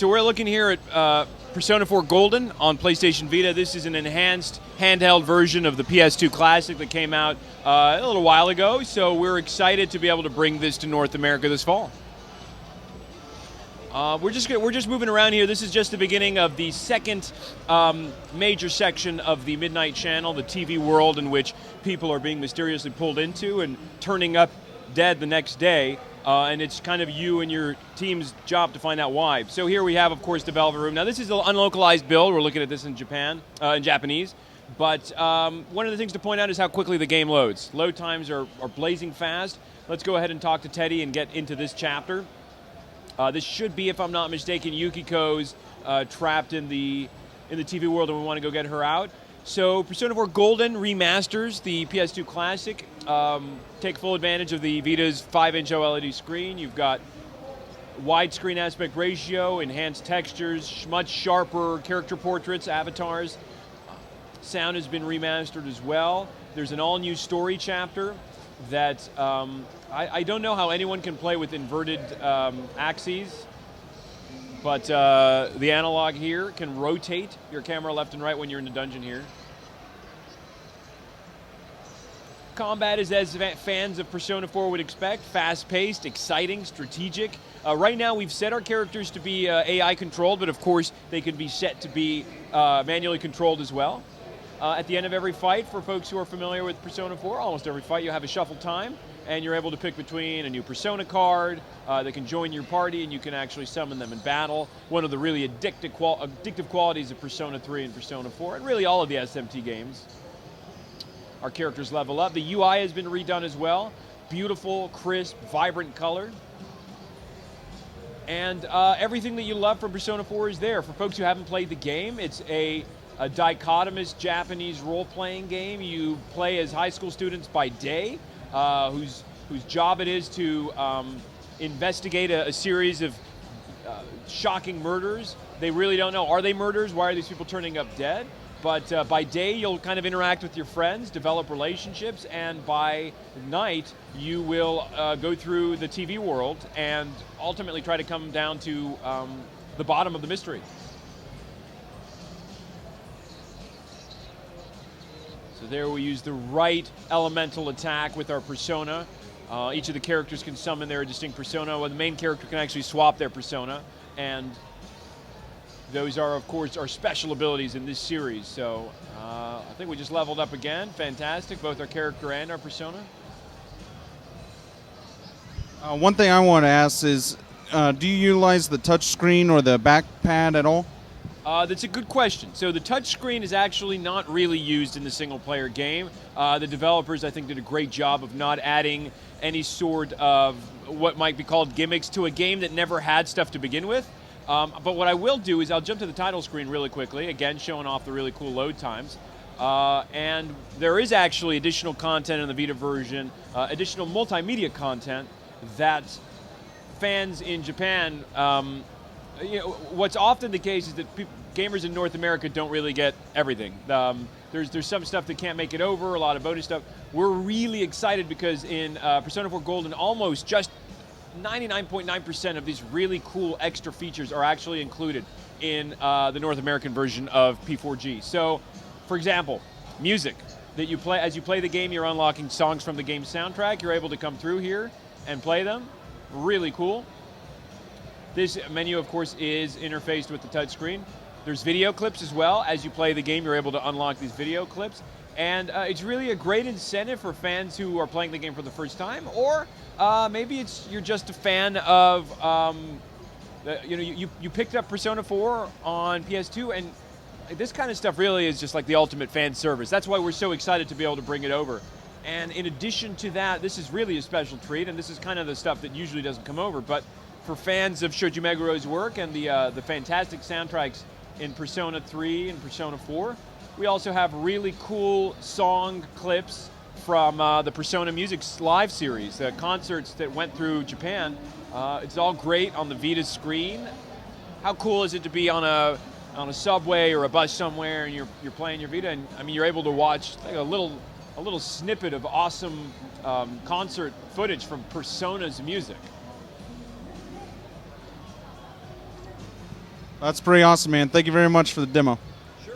So we're looking here at Persona 4 Golden on PlayStation Vita. This is an enhanced handheld version of the PS2 Classic that came out a little while ago. So we're excited to be able to bring this to North America this fall. We're just moving around here. This is just the beginning of the second major section of the Midnight Channel, the TV world in which people are being mysteriously pulled into and turning up dead the next day. And it's kind of you and your team's job to find out why. So here we have, of course, the Velvet Room. Now this is an unlocalized build. We're looking at this in Japanese. But one of the things to point out is how quickly the game loads. Load times are blazing fast. Let's go ahead and talk to Teddy and get into this chapter. This should be, if I'm not mistaken, Yukiko's trapped in the TV world, and we want to go get her out. So Persona 4 Golden remasters the PS2 Classic. Take full advantage of the Vita's 5-inch OLED screen. You've got widescreen aspect ratio, enhanced textures, much sharper character portraits, avatars. Sound has been remastered as well. There's an all-new story chapter that I don't know how anyone can play with inverted axes, but the analog here can rotate your camera left and right when you're in the dungeon here. Combat is as fans of Persona 4 would expect, fast-paced, exciting, strategic. Right now we've set our characters to be AI controlled, but of course they can be set to be manually controlled as well. At the end of every fight, for folks who are familiar with Persona 4, almost every fight you have a shuffle time, and you're able to pick between a new Persona card that can join your party, and you can actually summon them in battle. One of the really addictive qualities of Persona 3 and Persona 4, and really all of the SMT games. Our characters level up. The UI has been redone as well. Beautiful, crisp, vibrant color. And everything that you love from Persona 4 is there. For folks who haven't played the game, it's a dichotomous Japanese role-playing game. You play as high school students by day, whose job it is to investigate a series of shocking murders. They really don't know, are they murders? Why are these people turning up dead? But by day, you'll kind of interact with your friends, develop relationships, and by night, you will go through the TV world and ultimately try to come down to the bottom of the mystery. So there we use the right elemental attack with our persona. Each of the characters can summon their distinct persona. Well, the main character can actually swap their persona, and those are, of course, our special abilities in this series. So I think we just leveled up again. Fantastic, both our character and our persona. One thing I want to ask is, do you utilize the touch screen or the back pad at all? That's a good question. So the touchscreen is actually not really used in the single-player game. The developers, I think, did a great job of not adding any sort of what might be called gimmicks to a game that never had stuff to begin with. But what I will do is I'll jump to the title screen really quickly, again showing off the really cool load times. And there is actually additional content in the Vita version, additional multimedia content that fans in Japan, what's often the case is that gamers in North America don't really get everything. There's some stuff that can't make it over, a lot of bonus stuff. We're really excited because in Persona 4 Golden, almost just 99.9% of these really cool extra features are actually included in the North American version of P4G. So, for example, music that you play as you play the game, you're unlocking songs from the game soundtrack. You're able to come through here and play them. Really cool. This menu, of course, is interfaced with the touchscreen. There's video clips as well. As you play the game, you're able to unlock these video clips. And it's really a great incentive for fans who are playing the game for the first time, or maybe you're just a fan of, you picked up Persona 4 on PS2, and this kind of stuff really is just like the ultimate fan service. That's why we're so excited to be able to bring it over. And in addition to that, this is really a special treat, and this is kind of the stuff that usually doesn't come over. But for fans of Shoji Meguro's work and the fantastic soundtracks in Persona 3 and Persona 4, we also have really cool song clips from the Persona Music live series, the concerts that went through Japan. It's all great on the Vita screen. How cool is it to be on a subway or a bus somewhere and you're playing your Vita, and I mean you're able to watch like a little snippet of awesome concert footage from Persona's music. That's pretty awesome, man. Thank you very much for the demo.